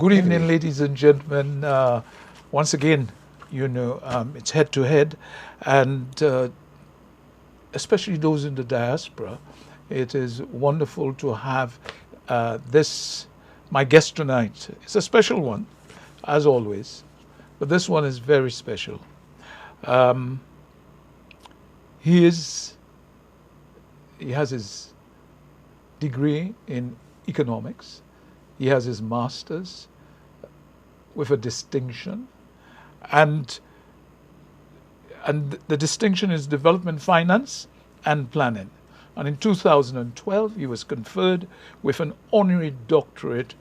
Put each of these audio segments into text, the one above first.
Good evening, ladies and gentlemen. Once again, it's head to head, and especially those in the diaspora, it is wonderful to have my guest tonight. It's a special one, as always, but this one is very special. He has his degree in economics. He has his master's with a distinction, and the distinction is development finance and planning. And in 2012, he was conferred with an honorary doctorate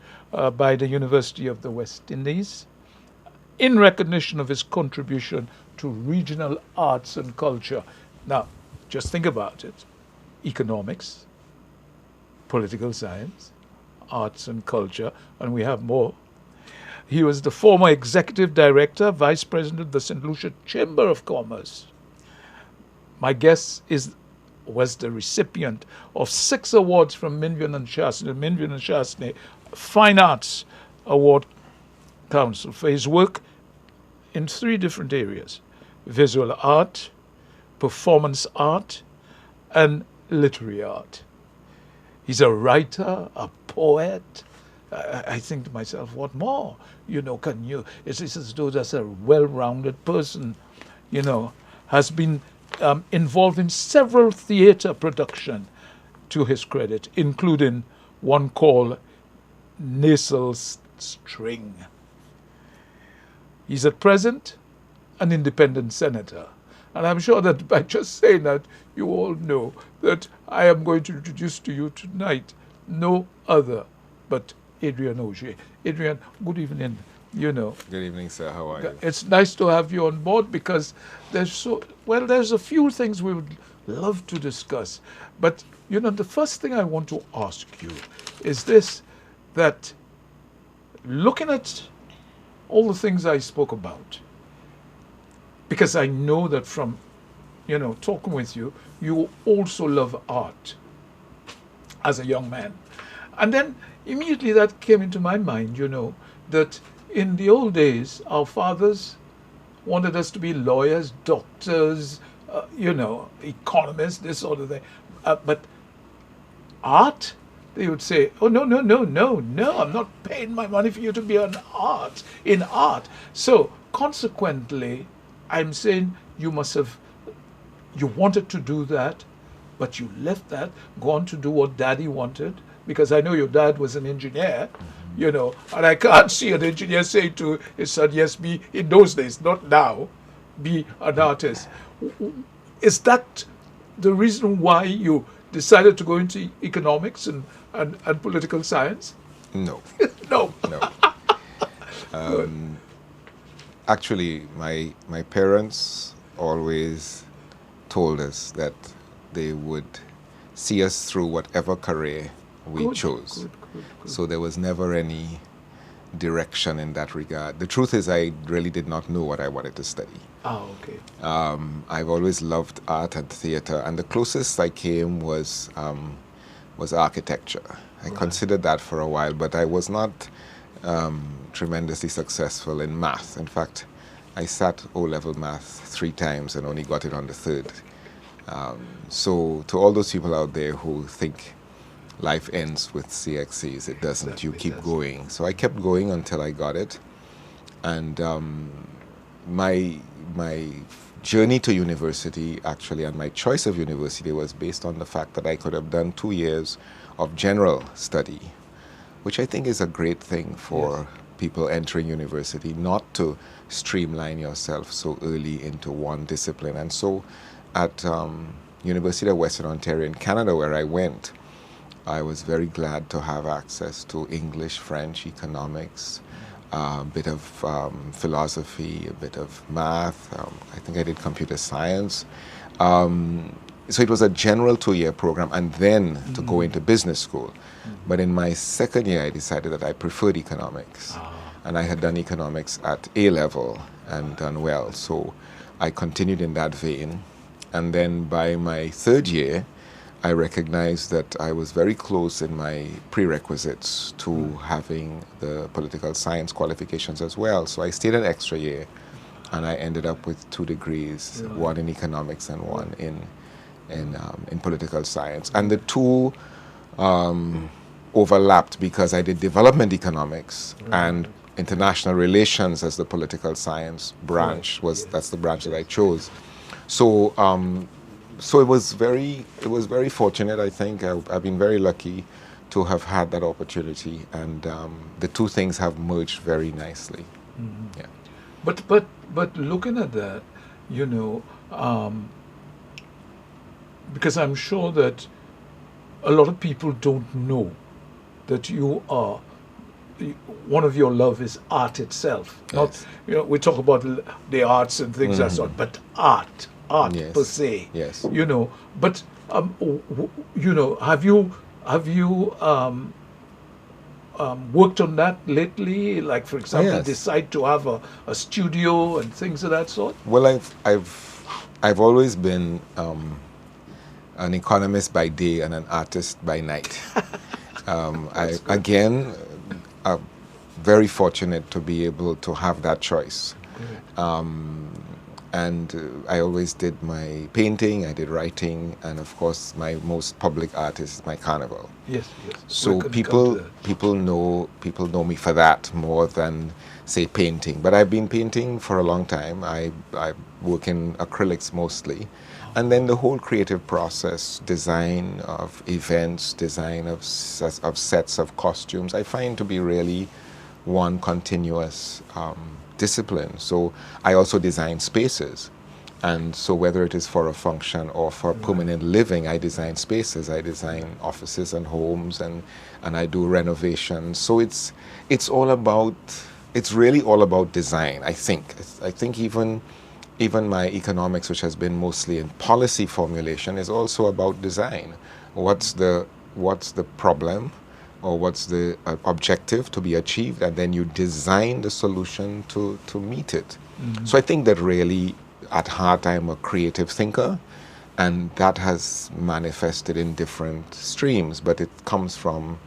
by the University of the West Indies in recognition of his contribution to regional arts and culture. Now, just think about it. Economics, political science, arts and culture, and we have more. He was the former executive director, vice president of the St. Lucia Chamber of Commerce. My guest was the recipient of 6 awards from Minvian and Shastney Fine Arts Award Council for his work in 3 different areas: visual art, performance art, and literary art. He's a writer, a poet. I think to myself, what more? It's as though that's a well-rounded person, has been involved in several theater productions to his credit, including one called Nasal String. He's at present an independent senator. And I'm sure that by just saying that, you all know that I am going to introduce to you tonight no other but Adrian Augier. Adrian, good evening. Good evening, sir. How are you? It's nice to have you on board because there's a few things we would love to discuss. But, the first thing I want to ask you is this, that looking at all the things I spoke about, because I know that from, talking with you, you also love art as a young man. And then immediately that came into my mind, that in the old days, our fathers wanted us to be lawyers, doctors, economists, this sort of thing. But art, they would say, oh, no, I'm not paying my money for you to be in art. So consequently, I'm saying you wanted to do that, but you left that, gone to do what daddy wanted, because I know your dad was an engineer, and I can't see an engineer saying to his son, yes, be, in those days, not now, be an artist. Is that the reason why you decided to go into economics and political science? No. No. No. Actually, my parents always told us that they would see us through whatever career we chose. Good. So there was never any direction in that regard. The truth is, I really did not know what I wanted to study. Oh, okay. I've always loved art and theater, and the closest I came was architecture. I considered that for a while, but I was not tremendously successful in math. In fact, I sat O-level math 3 times and only got it on the 3rd. So to all those people out there who think life ends with CXCs, it doesn't. Exactly, you keep going. So I kept going until I got it. And my journey to university, actually, and my choice of university was based on the fact that I could have done 2 years of general study, which I think is a great thing for people entering university, not to streamline yourself so early into one discipline. And so at University of Western Ontario in Canada, where I went, I was very glad to have access to English, French, economics, a bit of philosophy, a bit of math. I think I did computer science. So it was a general 2-year program, and then to go into business school. But in my 2nd year, I decided that I preferred economics. And I had done economics at A level and done well. So I continued in that vein. And then by my 3rd year, I recognized that I was very close in my prerequisites to having the political science qualifications as well. So I stayed an extra year, and I ended up with 2 degrees, Right. one in economics and one in political science. And the two overlapped because I did development economics and international relations as the political science branch. That's the branch that I chose. So so it was very fortunate. I think I've been very lucky to have had that opportunity, and the two things have merged very nicely. Yeah. But looking at that, you know, because I'm sure that a lot of people don't know that you are one of your love is art itself. Not, Yes. you know, we talk about the arts and things that sort, but art Yes. per se. Yes. You know, but you know, have you worked on that lately? Like, for example, yes. decide to have a studio and things of that sort. Well, I've always been an economist by day and an artist by night. Again, very fortunate to be able to have that choice. And I always did my painting, I did writing, and of course my most public art is my carnival. Yes, yes. So people know me for that more than say painting. But I've been painting for a long time. I work in acrylics mostly, and then the whole creative process, design of events, design of sets of costumes, I find to be really one continuous discipline. So I also design spaces. And so whether it is for a function or for permanent living, I design spaces. I design offices and homes, and I do renovations. So it's really all about design, I think. I think even my economics, which has been mostly in policy formulation, is also about design. What's the problem, or what's the objective to be achieved, and then you design the solution to meet it. So I think that really, at heart, I'm a creative thinker, and that has manifested in different streams, but it comes from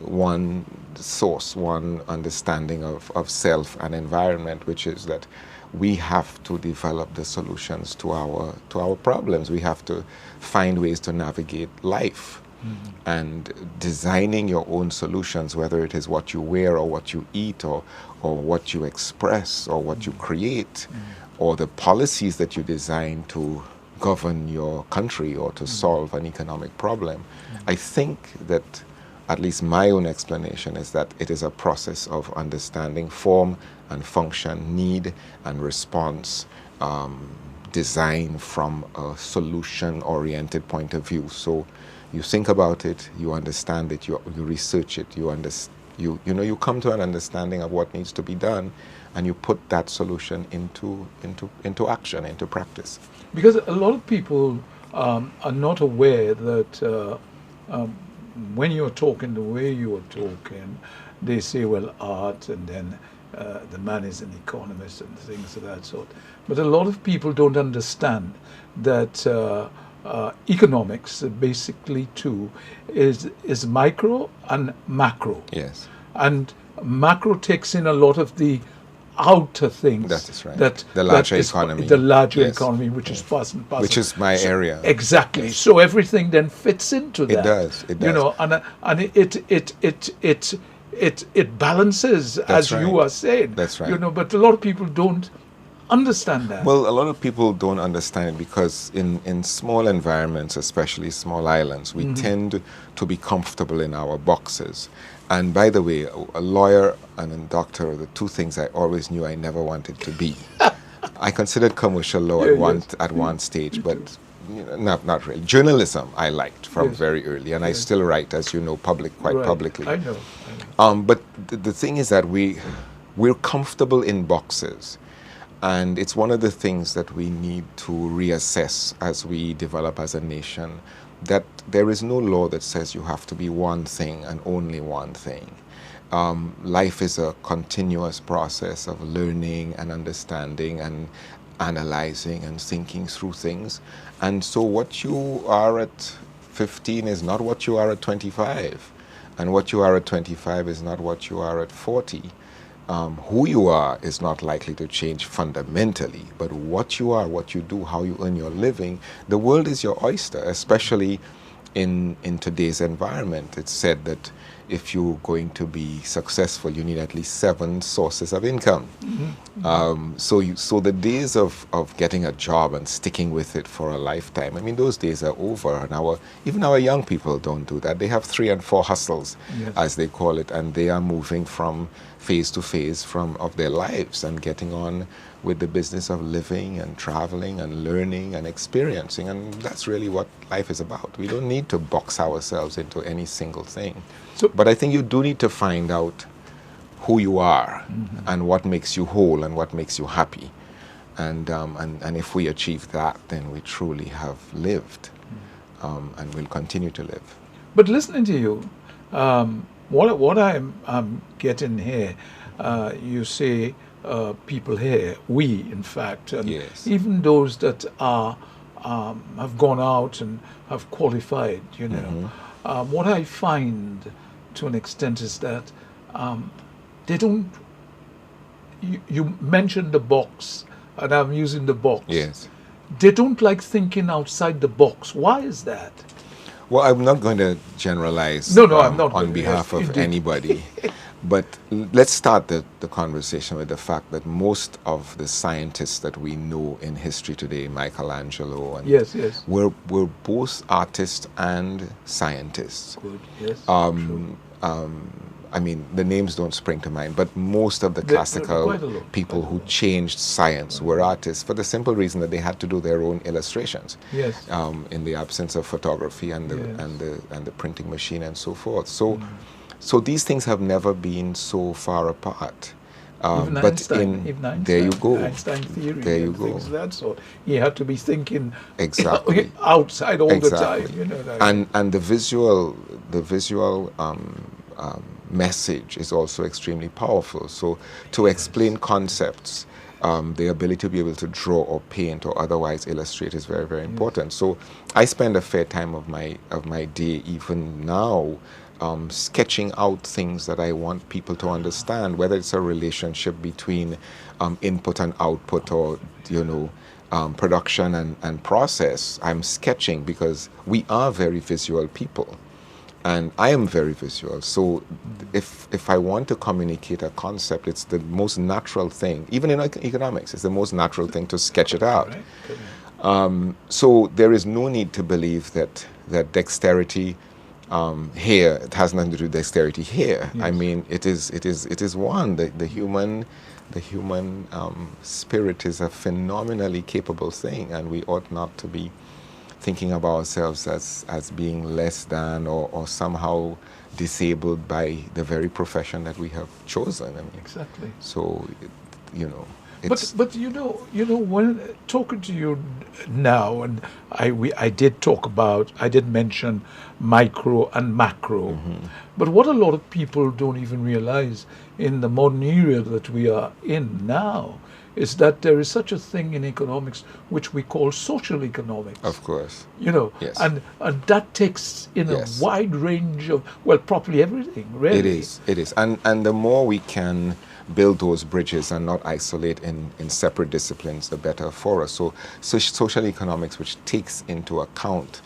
one source, one understanding of self and environment, which is that we have to develop the solutions to our problems. We have to find ways to navigate life. And designing your own solutions, whether it is what you wear or what you eat or what you express or what you create, or the policies that you design to govern your country or to solve an economic problem. I think that, at least my own explanation, is that it is a process of understanding form and function, need and response, design from a solution-oriented point of view. So you think about it, you understand it, you research it, you come to an understanding of what needs to be done, and you put that solution into action, into practice. Because a lot of people are not aware that when you're talking the way you're talking, they say, well, art, and then the man is an economist and things of that sort. But a lot of people don't understand that economics, basically too, is micro and macro. Yes. And macro takes in a lot of the outer things. That is right. The larger economy. The larger Yes. economy, which is part and parcel. Which is my area. Exactly. Yes. So everything then fits into that. It does. It does. You know, and it balances, as right. you are saying. That's right. You know, but a lot of people don't understand that. Well, a lot of people don't understand it because in small environments, especially small islands, we tend to be comfortable in our boxes. And by the way, a lawyer and a doctor are the two things I always knew I never wanted to be. I considered commercial law at one stage, but not really. Journalism I liked from very early, and I still write, as you know, publicly. I know. But the thing is that we're comfortable in boxes. And it's one of the things that we need to reassess as we develop as a nation, that there is no law that says you have to be one thing and only one thing. Life is a continuous process of learning and understanding and analyzing and thinking through things. And so what you are at 15 is not what you are at 25, and what you are at 25 is not what you are at 40. Who you are is not likely to change fundamentally, but what you are, what you do, how you earn your living, the world is your oyster, especially in today's environment. It's said that if you're going to be successful, you need at least 7 sources of income. So the days of getting a job and sticking with it for a lifetime, I mean, those days are over. And even our young people don't do that. They have 3 and 4 hustles, Yes. as they call it, and they are moving from phase to phase of their lives and getting on with the business of living and traveling and learning and experiencing. And that's really what life is about. We don't need to box ourselves into any single thing. But I think you do need to find out who you are and what makes you whole and what makes you happy. And if we achieve that, then we truly have lived and will continue to live. But listening to you, what I'm getting here, you say people here, we in fact, and Yes. even those that are have gone out and have qualified, you know, what I find to an extent is that they don't. You mentioned the box, and I'm using the box. Yes. They don't like thinking outside the box. Why is that? Well, I'm not going to generalize No, I'm not on going- behalf yes, of indeed. anybody. But let's start the conversation with the fact that most of the scientists that we know in history today, Michelangelo, and Yes. were both artists and scientists. Good. Yes. True. I mean, the names don't spring to mind, but most of the There- classical quite a lot, people quite a who lot. changed science were artists for the simple reason that they had to do their own illustrations. Yes. In the absence of photography and the Yes. and the printing machine and so forth. So these things have never been so far apart. Even but Einstein, even Einstein, there you go. Einstein theory, There you and go. things of that sort. He had to be thinking Exactly. outside all Exactly. the time. You know. That And the visual message is also extremely powerful. So to explain concepts, the ability to be able to draw or paint or otherwise illustrate is very, very important. So I spend a fair time of my day, even now, sketching out things that I want people to understand, whether it's a relationship between input and output, or production and process. I'm sketching because we are very visual people. And I am very visual. So if I want to communicate a concept, it's the most natural thing. Even in economics, it's the most natural thing to sketch it out. Correct. So there is no need to believe that dexterity here, it has nothing to do with dexterity here. Yes. I mean, it is one. The human spirit is a phenomenally capable thing, and we ought not to be thinking of ourselves as being less than or somehow disabled by the very profession that we have chosen. I mean, Exactly. so, it's... But you know when talking to you now, and I did mention micro and macro, but what a lot of people don't even realize in the modern era that we are in now is that there is such a thing in economics which we call social economics. Of course. Yes. And that takes in Yes. a wide range of, probably everything, really. It is. And the more we can build those bridges and not isolate in separate disciplines, the better for us. So social economics, which takes into account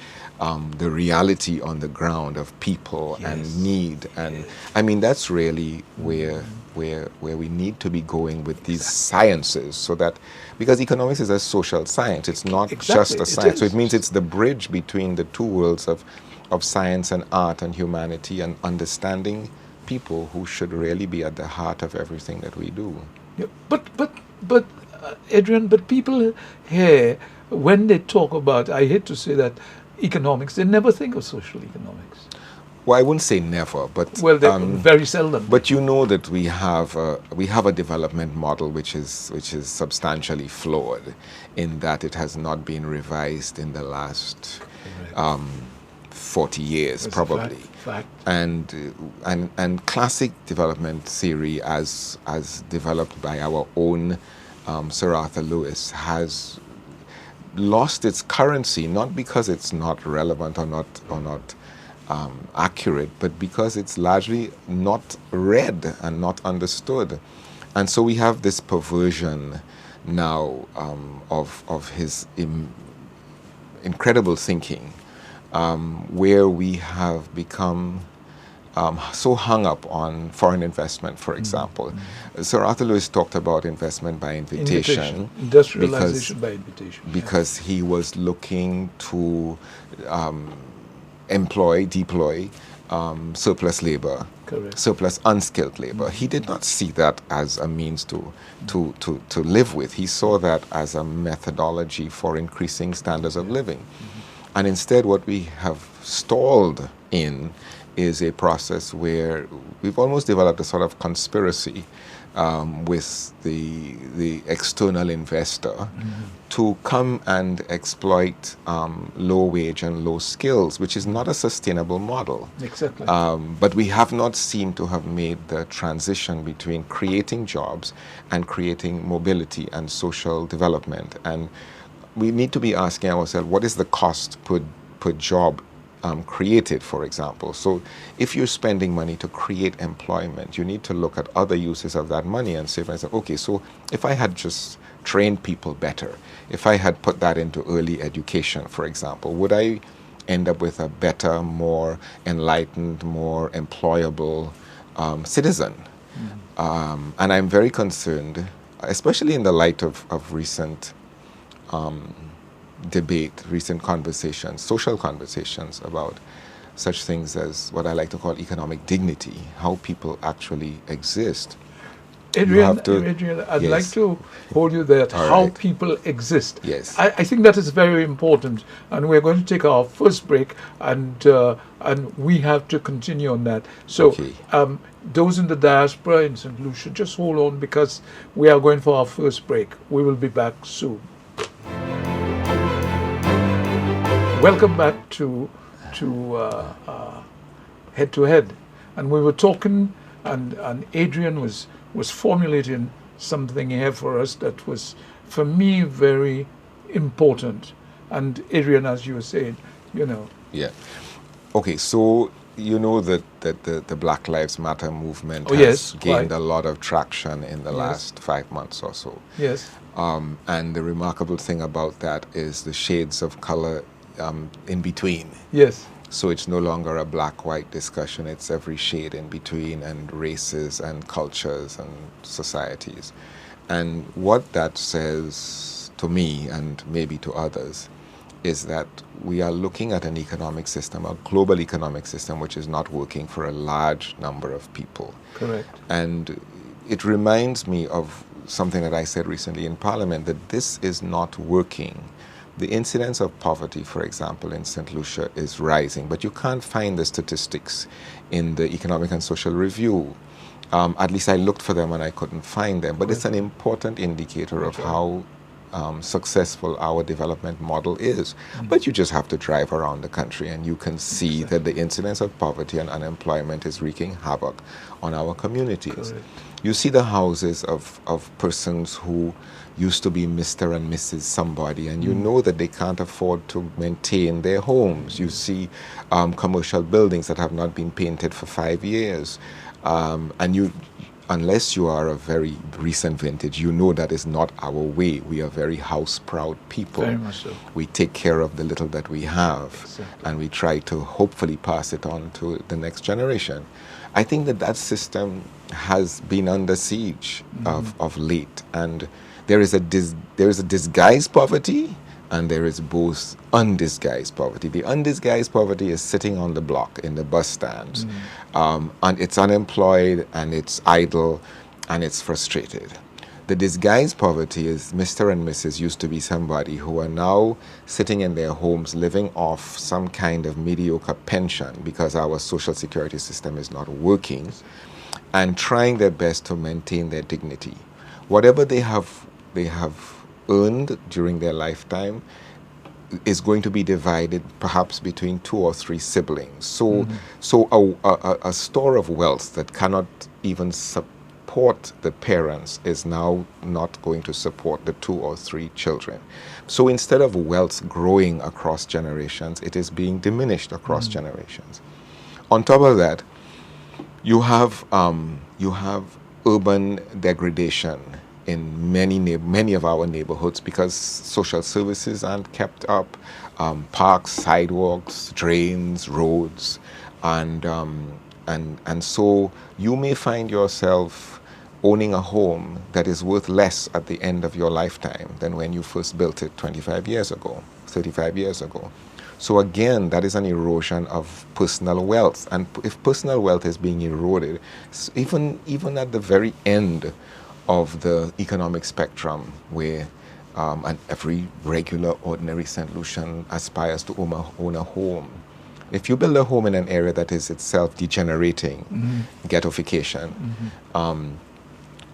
the reality on the ground of people Yes. and need. And I mean, that's really where we need to be going with these sciences, so that, because economics is a social science, it's not Exactly, just a it science. So is. it means it's the bridge between the two worlds of science and art and humanity, and understanding people who should really be at the heart of everything that we do. Yeah, but Adrian, but people here, when they talk about, I hate to say that, economics, they never think of social economics. Well, I wouldn't say never, but Very seldom. But you know that we have a development model which is substantially flawed, in that it has not been revised in the last 40 years, That's probably. fact. And classic development theory, as developed by our own Sir Arthur Lewis, has lost its currency, not because it's not relevant or not accurate, but because it's largely not read and not understood. And so we have this perversion now of his incredible thinking, where we have become so hung up on foreign investment, for example. Sir Arthur Lewis talked about investment by invitation. Industrialization by invitation. Because he was looking to deploy surplus labor, Correct. surplus unskilled labor. He did not see that as a means to live with. He saw that as a methodology for increasing standards of living. And instead, what we have stalled in is a process where we've almost developed a sort of conspiracy with the external investor to come and exploit low wage and low skills, which is not a sustainable model. Exactly. But we have not seemed to have made the transition between creating jobs and creating mobility and social development. And we need to be asking ourselves, what is the cost per job created, for example? So if you're spending money to create employment, you need to look at other uses of that money and say, for example, okay, so if I had just trained people better, if I had put that into early education, for example, would I end up with a better, more enlightened, more employable citizen? And I'm very concerned, especially in the light of recent debate, recent conversations, social conversations about such things as what I like to call economic dignity, how people actually exist. Adrian, I'd Yes. like to hold you there. All How right. people exist. Yes. I think that is very important, and we're going to take our first break, and we have to continue on that. So, Okay. those in the diaspora in St. Lucia, just hold on because we are going for our first break. We will be back soon. Welcome back to Head to Head, and we were talking, and Adrian was formulating something here for us that was, for me, very important. And Adrian, as you were saying, Yeah. Okay, so you know that the Black Lives Matter movement Oh, has yes, gained quite. a lot of traction in the Yes. last 5 months or so. Yes, And the remarkable thing about that is the shades of color in between. yes, So it's no longer a black-white discussion, it's every shade in between, and races and cultures and societies. And what that says to me, and maybe to others, is that we are looking at an economic system, a global economic system, which is not working for a large number of people. correct. And it reminds me of something that I said recently in Parliament, that this is not working. The incidence of poverty, for example, in St. Lucia is rising, but you can't find the statistics in the Economic and Social Review. At least I looked for them and I couldn't find them, but it's an important indicator of how successful our development model is. But you just have to drive around the country and you can see that the incidence of poverty and unemployment is wreaking havoc on our communities. Correct. You see the houses of persons who used to be Mr. and Mrs. somebody, and you know that they can't afford to maintain their homes. You see commercial buildings that have not been painted for 5 years. And you, unless you are a very recent vintage, you know that is not our way. We are very house-proud people. Very much so. We take care of the little that we have, Exactly. and we try to hopefully pass it on to the next generation. I think that system has been under siege of late, and there is a disguised poverty, and there is both undisguised poverty. The undisguised poverty is sitting on the block in the bus stands, and it's unemployed, and it's idle, and it's frustrated. The disguised poverty is Mr. and Mrs. used to be somebody who are now sitting in their homes living off some kind of mediocre pension because our social security system is not working, and trying their best to maintain their dignity. Whatever they have earned during their lifetime is going to be divided perhaps between 2 or 3 siblings. So a store of wealth that cannot even support support the parents is now not going to support the 2 or 3 children. So instead of wealth growing across generations, it is being diminished across generations. On top of that, you have urban degradation in many of our neighborhoods because social services aren't kept up, parks, sidewalks, drains, roads, and so you may find yourself owning a home that is worth less at the end of your lifetime than when you first built it 25 years ago, 35 years ago. So again, that is an erosion of personal wealth. And if personal wealth is being eroded, even at the very end of the economic spectrum, where and every regular, ordinary St. Lucian aspires to own a home. If you build a home in an area that is itself degenerating, ghettoification,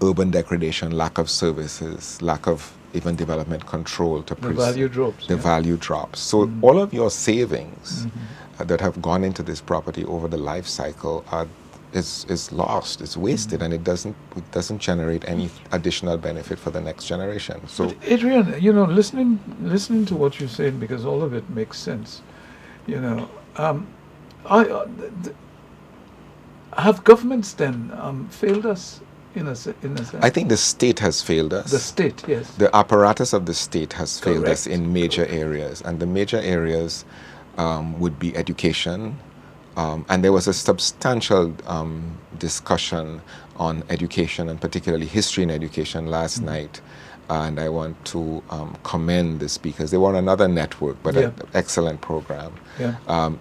urban degradation, lack of services, lack of even development control to the value drops. The value drops. So all of your savings that have gone into this property over the life cycle is lost, it's wasted, and it doesn't generate any additional benefit for the next generation. So, but Adrian, listening to what you're saying, because all of it makes sense. Have governments then failed us in a sense? I think the state has failed us. The state, yes. The apparatus of the state has failed Correct. us in major areas, and the major areas would be education. And there was a substantial discussion on education, and particularly history and education last night. And I want to commend the speakers. They were on another network, but an excellent program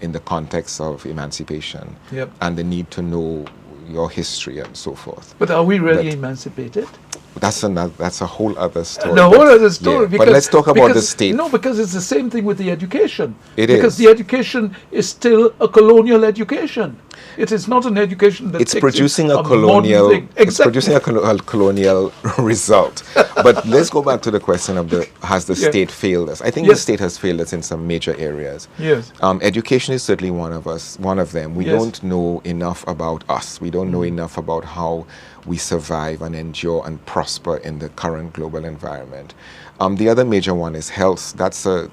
in the context of emancipation and the need to know your history and so forth. But are we really emancipated? That's a whole other story. The whole other story. Yeah. But let's talk about the state. No, because it's the same thing with the education. Because the education is still a colonial education. It is not an education that it's producing a colonial. Exactly. It's producing a colonial result. But let's go back to the question of has the state failed us? I think the state has failed us in some major areas. Yes. Education is certainly one of them. We don't know enough about us. We don't know enough about how we survive and endure and prosper in the current global environment. The other major one is health. That's a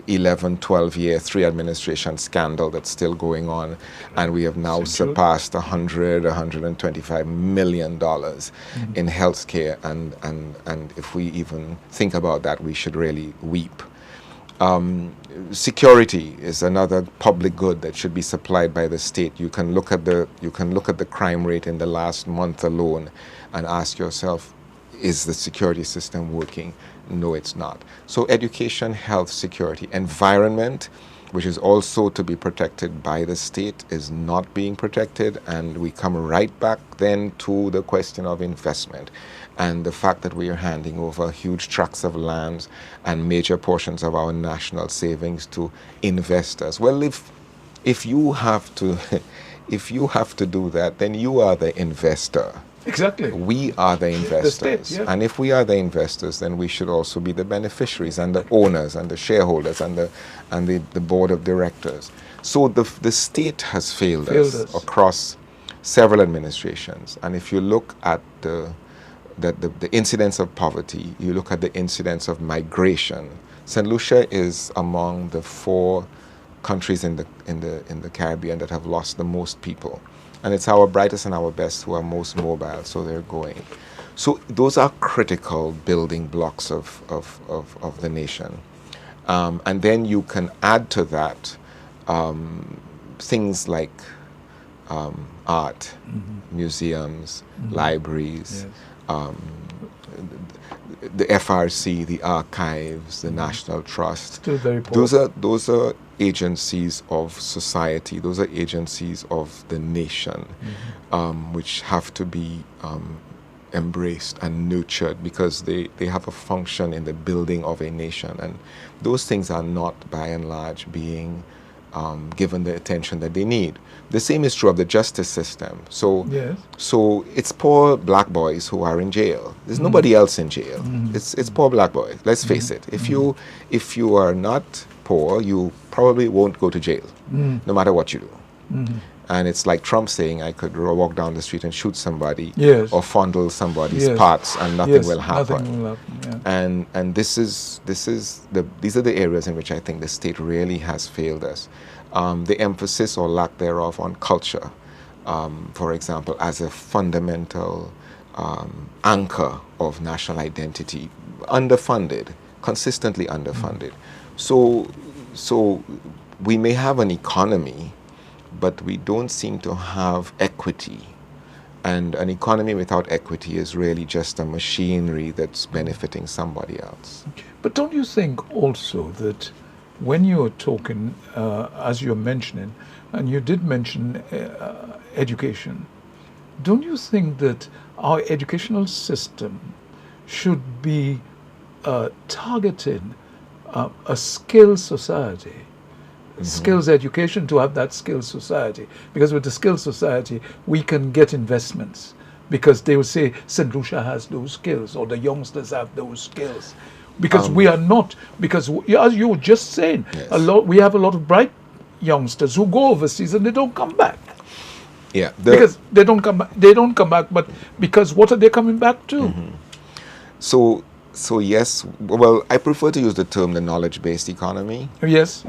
11, 12-year, 3 administration scandal that's still going on. And we have now surpassed $125 million in health care. And if we even think about that, we should really weep. Security is another public good that should be supplied by the state. You can look at the crime rate in the last month alone and ask yourself, is the security system working? No, it's not. So education, health, security, environment, which is also to be protected by the state, is not being protected. And we come right back then to the question of investment and the fact that we are handing over huge tracts of lands and major portions of our national savings to investors. Well, if you have to do that, then you are the investor. Exactly. We are the investors. The state, And if we are the investors, then we should also be the beneficiaries and the owners and the shareholders and the board of directors. So the state has failed us across several administrations. And if you look at the incidence of poverty, you look at the incidence of migration, St. Lucia is among the 4 countries in the Caribbean that have lost the most people. And it's our brightest and our best who are most mobile, so they're going. So those are critical building blocks of the nation. And then you can add to that things like art, museums, libraries, the FRC, the archives, the National Trust. Still very poor. Those are agencies of society. Those are agencies of the nation, which have to be embraced and nurtured because they have a function in the building of a nation. And those things are not, by and large, being given the attention that they need. The same is true of the justice system. So it's poor black boys who are in jail. There's nobody else in jail. It's poor black boys. Let's face it. If you are not poor, you probably won't go to jail, no matter what you do. And it's like Trump saying, I could walk down the street and shoot somebody, Yes. or fondle somebody's Yes. parts, and nothing Yes, will happen. nothing will happen, yeah. And these are the areas in which I think the state really has failed us. The emphasis or lack thereof on culture, for example, as a fundamental anchor of national identity, underfunded, consistently underfunded. So we may have an economy, but we don't seem to have equity. And an economy without equity is really just a machinery that's benefiting somebody else. But don't you think also that when you're talking, as you're mentioning, and you did mention education, don't you think that our educational system should be targeting a skills society? Skills education, to have that skills society, because with the skills society we can get investments, because they will say St. Lucia has those skills, or the youngsters have those skills, because we are not, because as you were just saying, Yes. we have a lot of bright youngsters who go overseas and they don't come back. Yeah, Because they don't come back, but because what are they coming back to? So yes, well, I prefer to use the term the knowledge-based economy. Yes,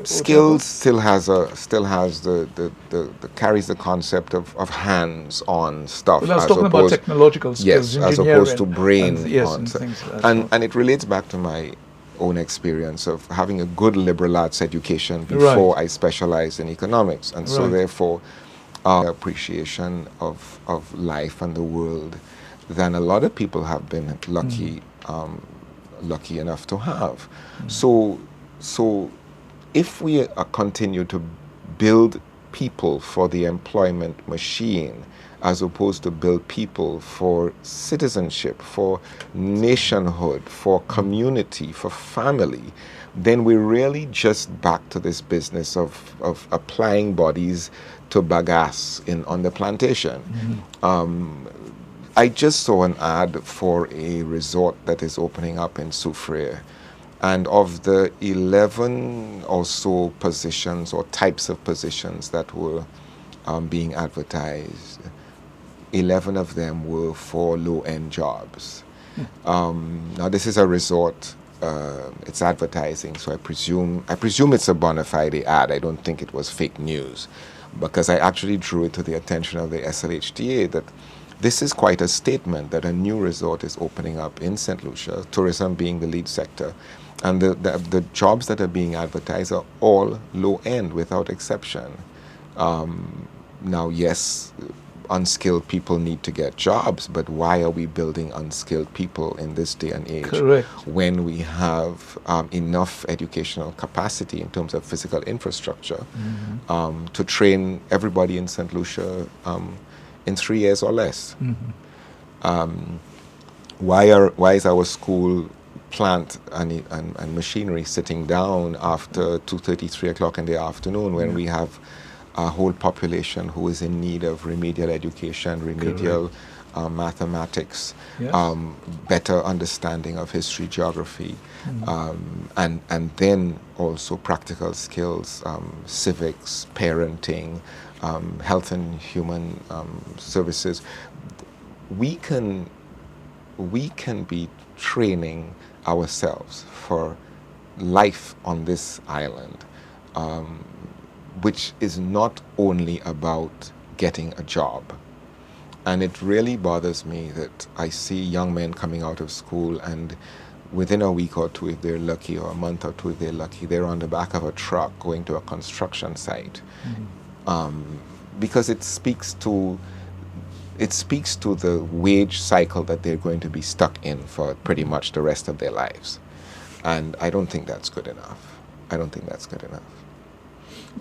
Skills still has carries the concept of hands-on stuff. Well, I was as talking about opposed- technological skills, Yes, as opposed to engineering, brain. and, yes, on and stuff. things like that. And it relates back to my own experience of having a good liberal arts education before I specialized in economics, and so Right. therefore appreciation of life and the world than a lot of people have been lucky enough to have. So if we continue to build people for the employment machine, as opposed to build people for citizenship, for nationhood, for community, for family, then we're really just back to this business of applying bodies to bagasse on the plantation. I just saw an ad for a resort that is opening up in Soufriere. And of the 11 or so positions or types of positions that were being advertised, 11 of them were for low-end jobs. Now this is a resort, it's advertising, so I presume it's a bona fide ad. I don't think it was fake news, because I actually drew it to the attention of the SLHTA that this is quite a statement that a new resort is opening up in St. Lucia, tourism being the lead sector. And the jobs that are being advertised are all low-end without exception. Now, yes, unskilled people need to get jobs, but why are we building unskilled people in this day and age? Correct. When we have enough educational capacity in terms of physical infrastructure to train everybody in St. Lucia in 3 years or less? Why is our school plant and machinery sitting down after 2:30, 3 o'clock in the afternoon when we have a whole population who is in need of remedial education, remedial mathematics, better understanding of history, geography, and then also practical skills, civics, parenting, health and human services? We can be training ourselves for life on this island, which is not only about getting a job. And it really bothers me that I see young men coming out of school and within a week or two, if they're lucky, or a month or two if they're lucky, they're on the back of a truck going to a construction site. Because it speaks to the wage cycle that they're going to be stuck in for pretty much the rest of their lives. And I don't think that's good enough.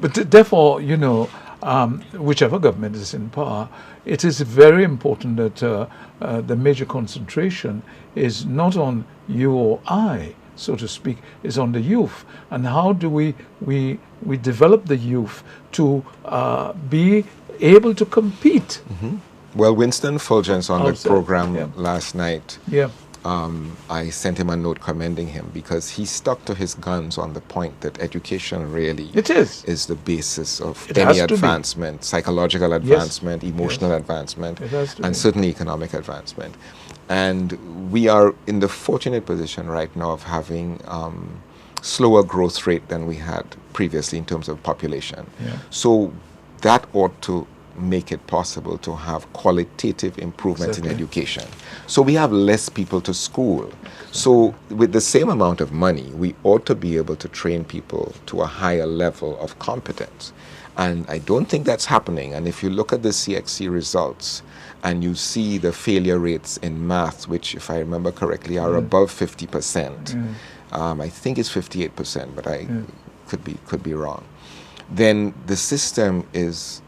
But therefore, whichever government is in power, it is very important that the major concentration is not on you or I, so to speak, is on the youth. And how do we develop the youth to be able to compete? Well, Winston Fulgens on the program last night I sent him a note commending him because he stuck to his guns on the point that education really It is the basis of It any has to be. advancement, psychological advancement, emotional advancement, It has to and be. certainly economic advancement. And we are in the fortunate position right now of having slower growth rate than we had previously in terms of population. Yeah. So that ought to make it possible to have qualitative improvements in Exactly. education. So we have less people to school. So with the same amount of money, we ought to be able to train people to a higher level of competence. And I don't think that's happening. And if you look at the CXC results and you see the failure rates in math, which if I remember correctly are above 50%, I think it's 58%, but I could be wrong. Then the system is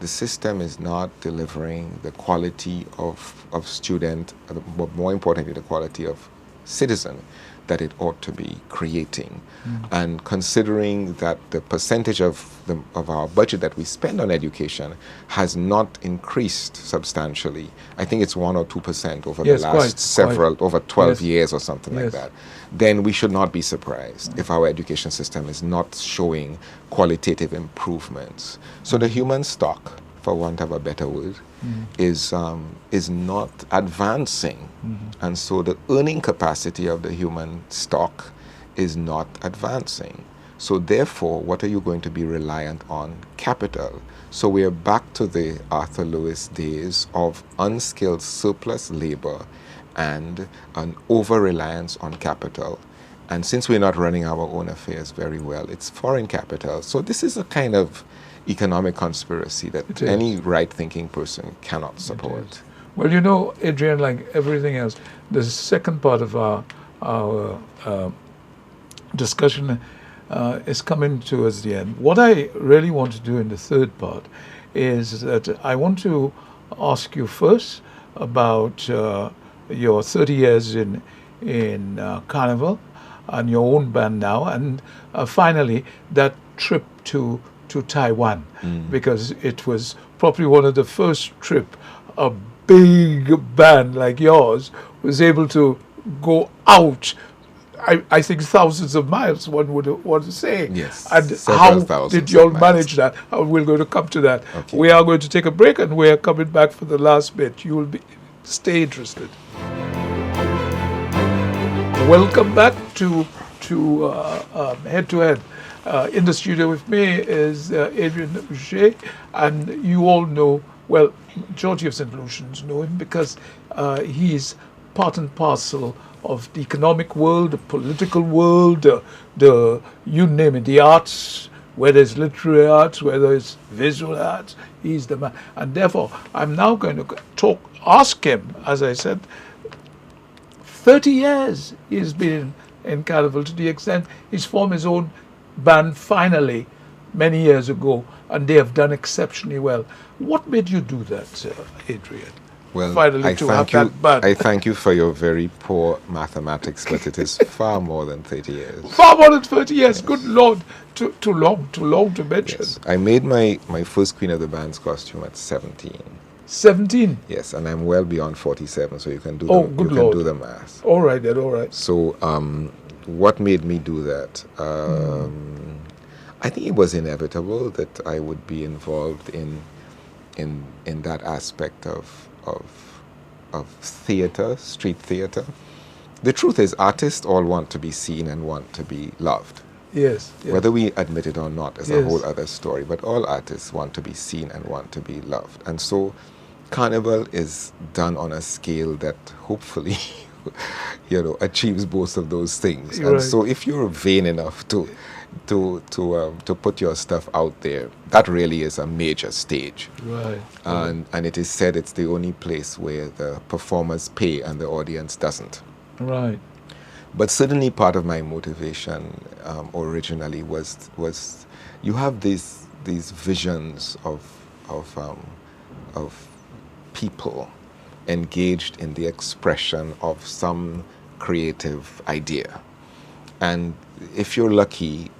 not delivering the quality of student, but more importantly, the quality of citizen that it ought to be creating. And considering that the percentage of our budget that we spend on education has not increased substantially, I think it's 1 or 2% over Yes, the last over 12 Yes. years or something like Yes. that, then we should not be surprised if our education system is not showing qualitative improvements. So the human stock, for want of a better word, is not advancing, and so the earning capacity of the human stock is not advancing. So therefore, what are you going to be reliant on? Capital. So we are back to the Arthur Lewis days of unskilled surplus labor and an over-reliance on capital. And since we're not running our own affairs very well, it's foreign capital. So this is a kind of economic conspiracy that any right-thinking person cannot support. Well, you know, Adrian, like everything else, the second part of our discussion is coming towards the end. What I really want to do in the third part is that I want to ask you first about your 30 years in Carnival and your own band now, and finally that trip to Taiwan, because it was probably one of the first trip a big band like yours was able to go out. I think thousands of miles, one would want to say. Yes, And several how thousands did you all of miles. manage that? We're going to come to that. Okay. We are going to take a break, and we are coming back for the last bit. You will stay interested. Welcome back to Head to Head. In the studio with me is Adrian Augier, and you all know, well, majority of St. Lucians know him because he's part and parcel of the economic world, the political world, the you name it, the arts, whether it's literary arts, whether it's visual arts, he's the man. And therefore, I'm now going to ask him, as I said, 30 years he's been in Carnival, to the extent he's formed his own band finally many years ago, and they have done exceptionally well. What made you do that, Adrian? Well, Finally I to have thank you. that band. I thank you for your very poor mathematics, but it is far more than 30 years. Far more than 30 years. Yes. Good Lord. Too long to mention. Yes. I made my first Queen of the Band's costume at 17. 17? Yes, and I'm well beyond 47, so you can do do the math. All right then, all right. So what made me do that? I think it was inevitable that I would be involved in that aspect of theater, street theater. The truth is, artists all want to be seen and want to be loved. Yes. Whether we admit it or not is a whole other story, but all artists want to be seen and want to be loved. And so Carnival is done on a scale that hopefully achieves both of those things. Right. And so if you're vain enough to put your stuff out there, that really is a major stage. Right. And it is said it's the only place where the performers pay and the audience doesn't. Right. But certainly part of my motivation originally was you have these visions of people engaged in the expression of some creative idea. And if you're lucky,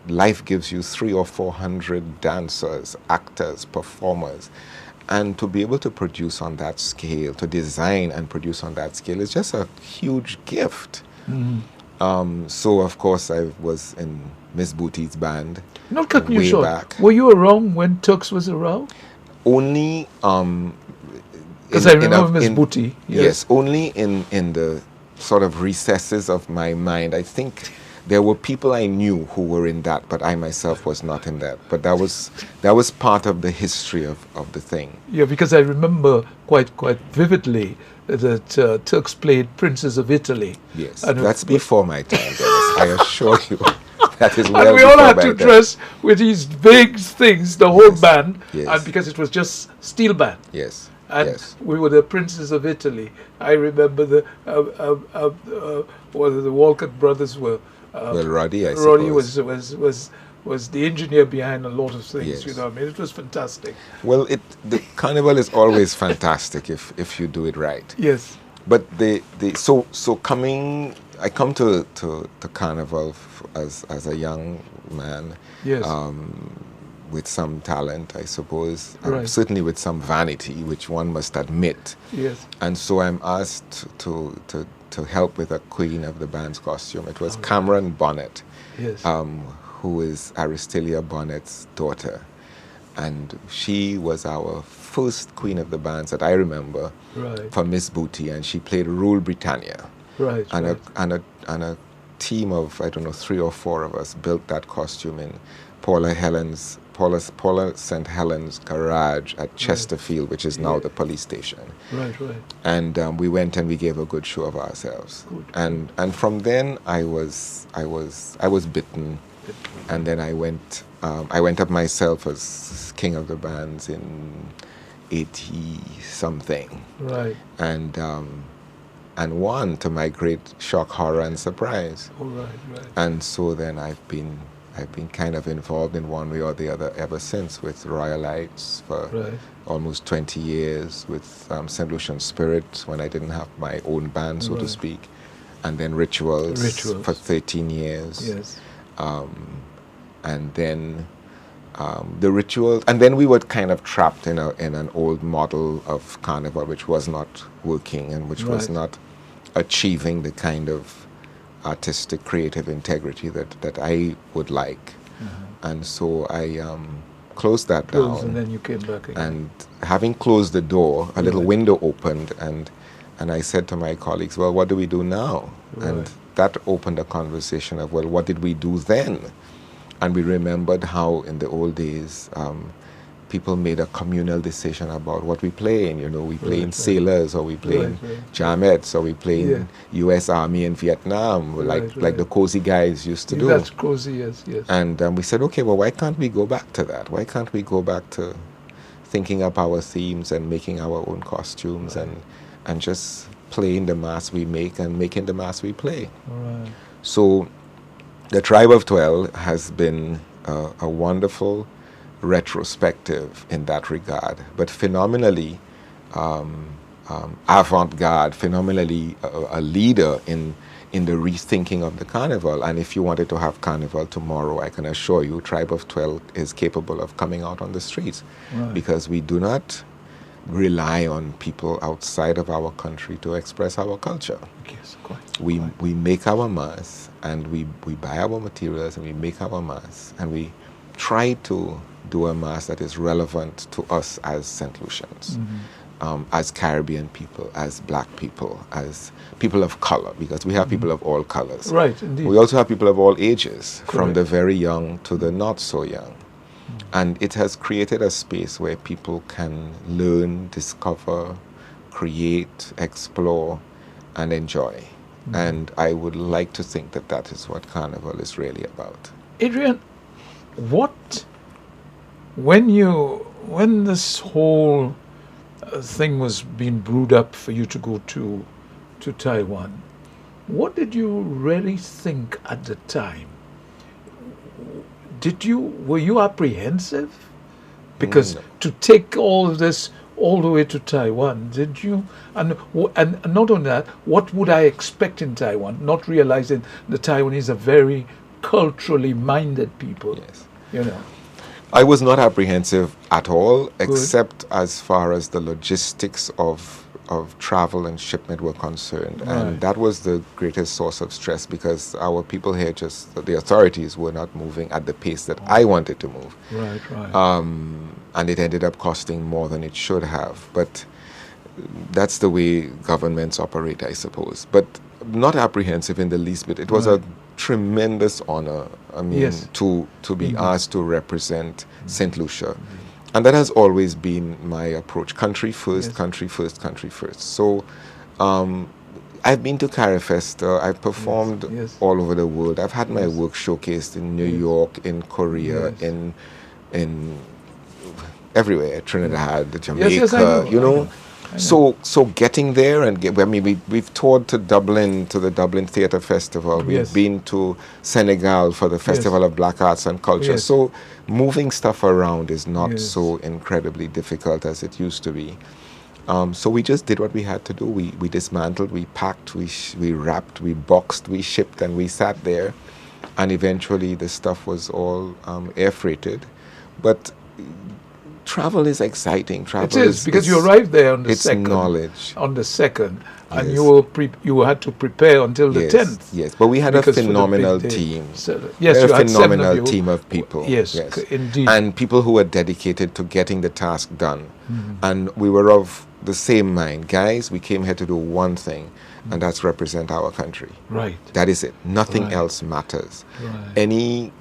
life gives you 300 or 400 dancers, actors, performers, And to be able to produce on that scale, to design and produce on that scale, is just a huge gift. So, of course, I was in Miss Bootie's band. Not cutting you way short. back. Were you around when Turks was around? Only Because I remember Miss Bootie. Yes, only in the sort of recesses of my mind. I think there were people I knew who were in that, but I myself was not in that. But that was part of the history of the thing. Yeah, because I remember quite vividly that Turks played Princes of Italy. Yes, And that's before my time, Dennis. I assure you. That is well and we all before had my to time. dress with these big things, the whole Yes, band, yes. and because it was just steel band. Yes, And yes. we were the Princes of Italy. I remember the Walcott brothers were. Well, Roddy, I Roddy suppose. was the engineer behind a lot of things. Yes. You know, what I mean, it was fantastic. Well, the carnival is always fantastic if you do it right. Yes. But I come to carnival as a young man. Yes. With some talent, I suppose, Right. certainly with some vanity, which one must admit. Yes. And so I'm asked to help with a Queen of the Band's costume. It was Cameron Bonnet, Yes. who is Aristelia Bonnet's daughter. And she was our first Queen of the Bands that I remember Right. for Miss Bootie, and she played Rule Britannia. Right. And right. a team of, I don't know, 3 or 4 of us built that costume in Paula St. Helen's garage at Chesterfield, which is now Yeah. the police station. Right. Right. And we went and we gave a good show of ourselves. Good. And from then I was bitten, and then I went up myself as King of the Bands in 80 something, Right. and won, to my great shock, horror, and surprise. All right. Right. And so then I've been kind of involved in one way or the other ever since, with Royalites for Right. almost 20 years, with St. Lucian Spirit when I didn't have my own band, so to Right. speak, and then Rituals for 13 years. Yes. And then the Rituals, and then we were kind of trapped in an old model of carnival which was not working and which was Right. not achieving the kind of artistic, creative integrity that I would like. And so I closed that Closed, down. and then you came back again. And having closed the door, a little Right. window opened, and I said to my colleagues, well, what do we do now? And Right. that opened a conversation of, well, what did we do then? And we remembered how in the old days, people made a communal decision about what we play in. You know, we play Right, in right. Sailors, or we play in Right. Jamettes, or we play in Yeah. U.S. Army in Vietnam, like Right. the cozy guys used to do. That's cozy. Yes. Yes. And we said, okay, well, why can't we go back to that? Why can't we go back to thinking up our themes and making our own costumes, and just playing the mass we make and making the mass we play? All right. So the Tribe of 12 has been a wonderful retrospective in that regard, but phenomenally avant-garde, phenomenally a leader in the rethinking of the carnival. And if you wanted to have carnival tomorrow, I can assure you Tribe of 12 is capable of coming out on the streets, Right. because we do not rely on people outside of our country to express our culture. Yes. Quite. We make our mass, and we buy our materials, and we make our mass, and we try to do a mass that is relevant to us as St. Lucians, as Caribbean people, as black people, as people of color, because we have people of all colors. Right. Indeed. We also have people of all ages, from Correct. the very young to the not so young. And it has created a space where people can learn, discover, create, explore, and enjoy. And I would like to think that that is what Carnival is really about. Adrian, when this whole thing was being brewed up for you to go to Taiwan, what did you really think at the time? Were you apprehensive? Because No. to take all of this all the way to Taiwan, did you? And not only that, what would I expect in Taiwan? Not realizing the Taiwanese are very culturally minded people. Yes. You know. I was not apprehensive at all, Good. except as far as the logistics of travel and shipment were concerned. And Right. that was the greatest source of stress because our people here just, the authorities were not moving at the pace that I wanted to move. Right, right. And it ended up costing more than it should have. But that's the way governments operate, I suppose. But not apprehensive in the least bit. It was a Right. tremendous honor, I mean, Yes. to be Indeed. asked to represent St. Lucia. And that has always been my approach. Country first, Yes. country first, country first. So I've been to Carifest. I've performed Yes. all over the world. I've had my Yes. work showcased in New Yes. York, in Korea, Yes. in everywhere, Trinidad, Jamaica, Yes, I know. you I know. know. So getting there and I mean, we've toured to Dublin, to the Dublin Theatre Festival. We've Yes. been to Senegal for the Festival of Black Arts and Culture. Yes. So moving stuff around is not Yes. so incredibly difficult as it used to be. So we just did what we had to do. We dismantled, we packed, we wrapped, we boxed, we shipped, and we sat there. And eventually the stuff was all air freighted. But travel is exciting. Travel It is because you arrived there on the it's second. knowledge. On the second, and Yes. you had to prepare until the Yes, 10th. yes. But we had a because for the big phenomenal day. team. So, We yes, had you a had 7 of phenomenal you. team of people. Yes, indeed. And people who were dedicated to getting the task done. Mm-hmm. And we were of the same mind. Guys, we came here to do one thing, and that's represent our country. Right. That is it. Nothing Right. else matters. Right.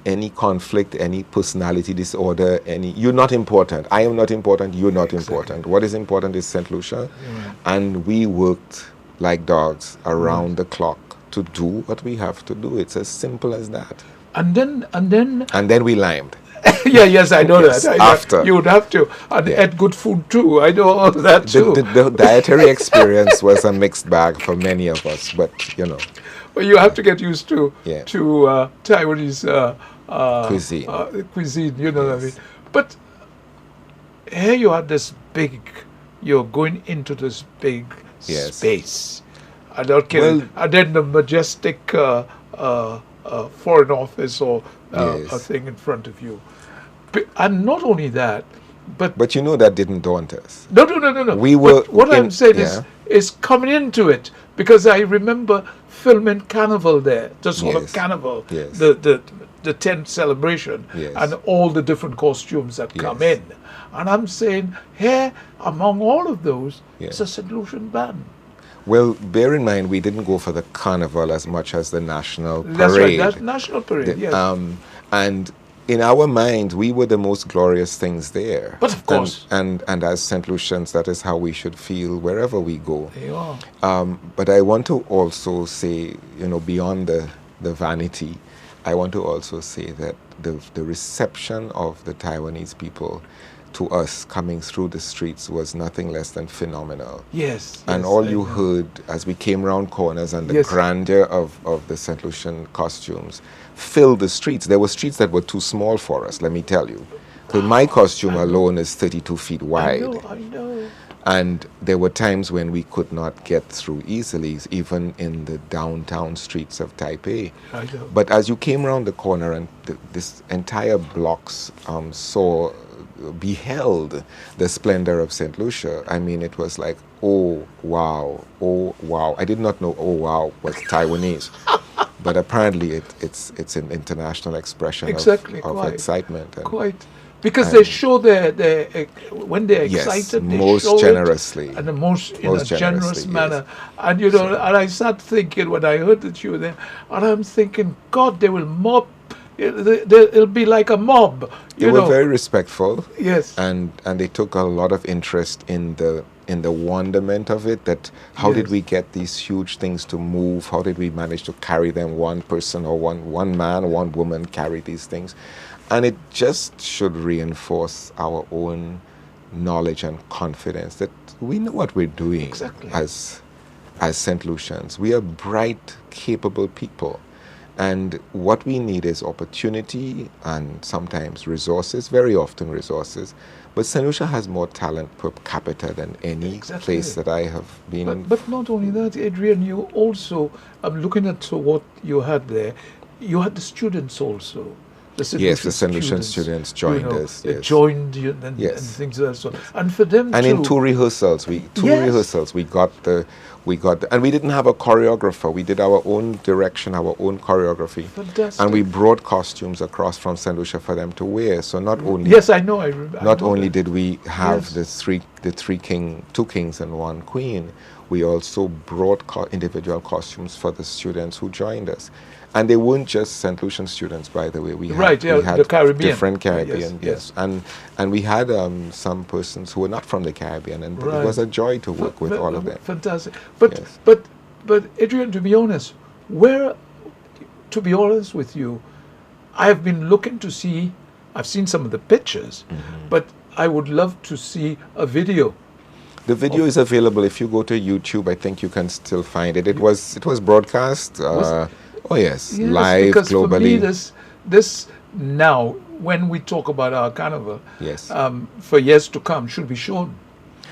Any conflict, any personality disorder, you're not important. I am not important. You're not Exactly. important. What is important is St. Lucia, Right. and we worked like dogs around the clock to do what we have to do. It's as simple as that. And then And then we limed. yeah, yes, I know Yes, that. I know. after. You would have to, and Yeah. ate good food too. I know all that too. The dietary experience was a mixed bag for many of us, but you know, But you have to get used to Yeah. Taiwanese Cuisine. Cuisine, you know what I Yes. mean. But here you had this big. You're going into this big Yes. space. I'm not kidding. Well- And then the majestic foreign office or Yes. a thing in front of you. And not only that, but you know that didn't daunt us. no. We were But what in- I'm saying yeah. is coming into it, because I remember filming Carnival there, the sort of Yes. Carnival, Yes. the 10th celebration, Yes. and all the different costumes that come Yes. in. And I'm saying, here, among all of those, Yes. it's a St. Lucian band. Well, bear in mind we didn't go for the carnival as much as the national parade. That's right, that's National Parade, The- yes. And in our minds, we were the most glorious things there. But of course. And as St. Lucians, that is how we should feel wherever we go. There you are. But I want to also say, you know, beyond the vanity, I want to also say that the reception of the Taiwanese people to us coming through the streets was nothing less than phenomenal. Yes. And yes, all I you know. heard as we came round corners and the Yes. grandeur of the St. Lucian costumes filled the streets. There were streets that were too small for us, let me tell you. Because my costume alone is 32 feet wide. I know. And there were times when we could not get through easily, even in the downtown streets of Taipei. I know. But as you came around the corner and this entire blocks beheld the splendor of St. Lucia, I mean, it was like, oh, wow. I did not know, oh, wow, was Taiwanese. But apparently it's an international expression Exactly, of quite. excitement. And Quite. Because they show their when they're Yes, excited, they most show it generously. and the most in Most a generous generously, manner. yes. And you know, and I sat thinking when I heard that you were there, and I'm thinking, God, they will mob. It'll be like a mob. They You were know. very respectful. Yes. And they took a lot of interest in the wonderment of it, that how did Yes. we get these huge things to move, how did we manage to carry them, one person or one man, one woman carry these things. And it just should reinforce our own knowledge and confidence that we know what we're doing. Exactly. as St. Lucians. We are bright, capable people. And what we need is opportunity and sometimes resources, very often resources. But St. Lucia has more talent per capita than any Exactly. place that I have been in. But not only that, Adrian, you also, I'm looking at what you had there, you had the students also. the St. Yes, the Lucia St. Lucian students, students joined you know, us. they Yes. joined you and Yes. things like that. So, and for them And too. in two rehearsals, we got the, and we didn't have a choreographer. We did our own direction, our own choreography, Fantastic. and we brought costumes across from St. Lucia for them to wear. So not only Yes, I know. I not know only that. did we have Yes. two kings and one queen, we also brought individual costumes for the students who joined us. And they weren't just St. Lucian students, by the way. We Right, yeah, had the Caribbean. different Right, Caribbean, yes. and we had some persons who were not from the Caribbean, and Right. it was a joy to work with all of them. Fantastic. But Yes. but Adrian, to be honest, to be honest with you, I have been looking to see. I've seen some of the pictures, but I would love to see a video. The video is available. If you go to YouTube, I think you can still find it. It was broadcast. Oh yes, live because globally. for me, this now, when we talk about our carnival, Yes. For years to come, should be shown.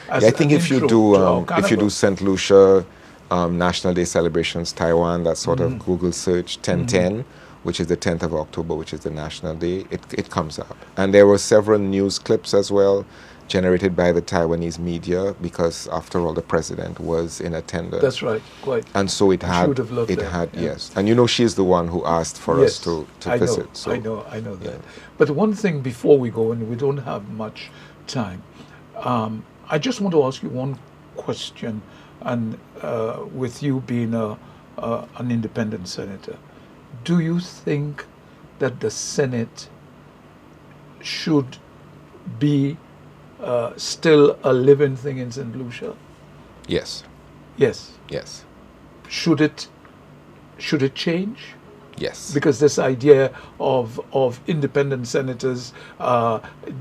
As Yeah, I think an if you intro do to our if you carnival. do St. Lucia National Day celebrations, Taiwan, that sort of Google search 1010, which is the 10th of October, which is the National Day, it comes up. And there were several news clips as well, generated by the Taiwanese media, because after all, the president was in attendance. That's right, quite. And so it And she had, would have loved that, yeah. yes. And you know, she's the one who asked for us to I visit. know, So I know that. But one thing before we go, and we don't have much time, I just want to ask you one question, and with you being an independent senator, do you think that the Senate should be still a living thing in St. Lucia? yes, Yes. yes, Should it change? yes. Because this idea of independent senators,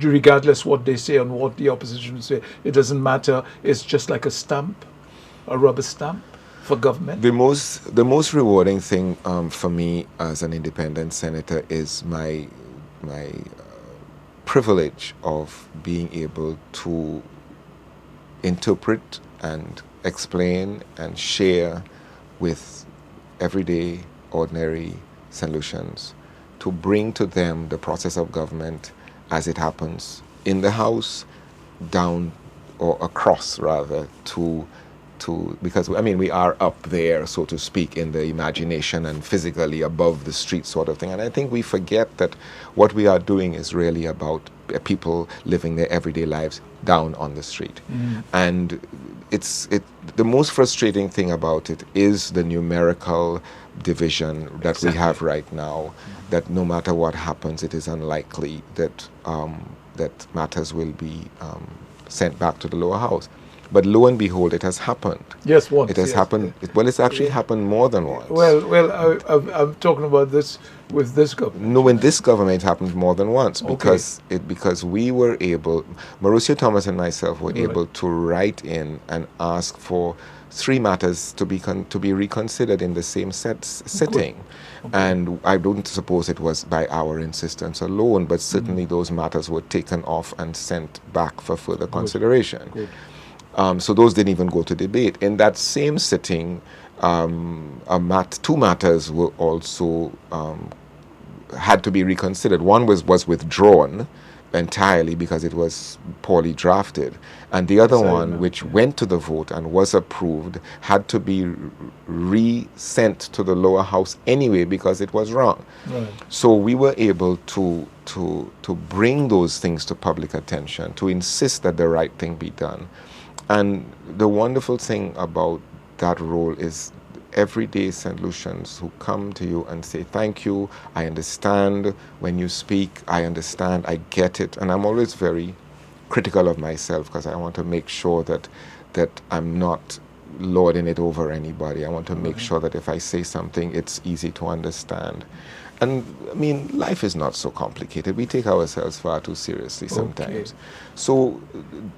regardless what they say and what the opposition say, it doesn't matter. It's just like a stamp, a rubber stamp for government. The most rewarding thing for me as an independent senator is my privilege of being able to interpret and explain and share with everyday, ordinary St. Lucians, to bring to them the process of government as it happens in the House, down or across rather to because I mean we are up there, so to speak, in the imagination and physically above the street sort of thing. And I think we forget that what we are doing is really about people living their everyday lives down on the street. And the most frustrating thing about it is the numerical division that we have right now, that no matter what happens, it is unlikely that that matters will be sent back to the lower house. But lo and behold, it has happened. Yes, once. It has happened. Well, it's actually happened more than once. Well, I'm talking about this with this government. No, in this government, it happened more than once because we were able, Mauricio Thomas and myself were able to write in and ask for 3 matters to be reconsidered in the same setting. And I don't suppose it was by our insistence alone, but certainly those matters were taken off and sent back for further consideration. Good. So those didn't even go to debate. In that same sitting, 2 matters were also had to be reconsidered. One was withdrawn entirely because it was poorly drafted, and the other one, which went to the vote and was approved, had to be re-sent to the lower house anyway because it was wrong. Right. So we were able to bring those things to public attention, to insist that the right thing be done. And the wonderful thing about that role is everyday St. Lucians who come to you and say, thank you, I understand when you speak, I understand, I get it. And I'm always very critical of myself because I want to make sure that I'm not lording it over anybody. I want to make sure that if I say something, it's easy to understand. And I mean, life is not so complicated. We take ourselves far too seriously sometimes. Okay. So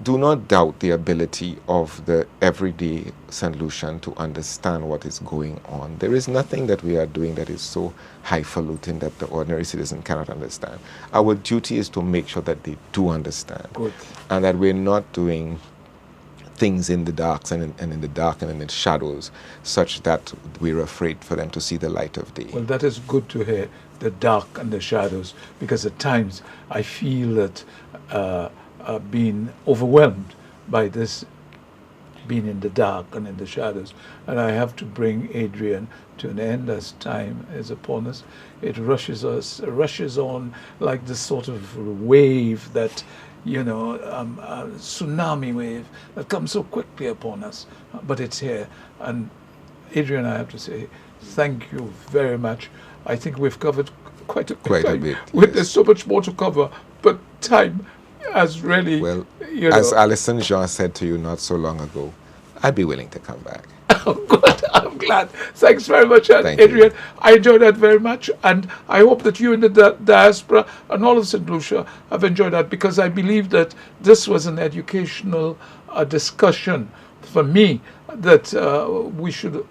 do not doubt the ability of the everyday St. Lucian to understand what is going on. There is nothing that we are doing that is so highfalutin that the ordinary citizen cannot understand. Our duty is to make sure that they do understand. Good. And that we're not doing things in the darks and in the dark and in the shadows, such that we're afraid for them to see the light of day. Well, that is good to hear, the dark and the shadows, because at times I feel that being overwhelmed by this being in the dark and in the shadows. And I have to bring Adrian to an end as time is upon us. It rushes on like this sort of wave that, you know, a tsunami wave that comes so quickly upon us. But it's here. And Adrian, I have to say, thank you very much. I think we've covered quite a bit. Yes. There's so much more to cover, but time has really, well, you know. As Alison Jean said to you not so long ago, I'd be willing to come back. Oh, good. I'm glad. Thanks very much, Thank Adrian. you. I enjoyed that very much, and I hope that you in the diaspora and all of St. Lucia have enjoyed that, because I believe that this was an educational discussion for me, that we should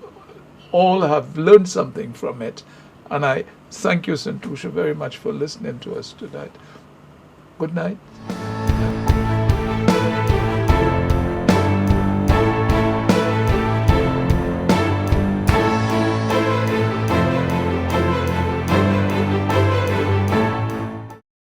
all have learned something from it. And I thank you, St. Lucia, very much for listening to us tonight. Good night.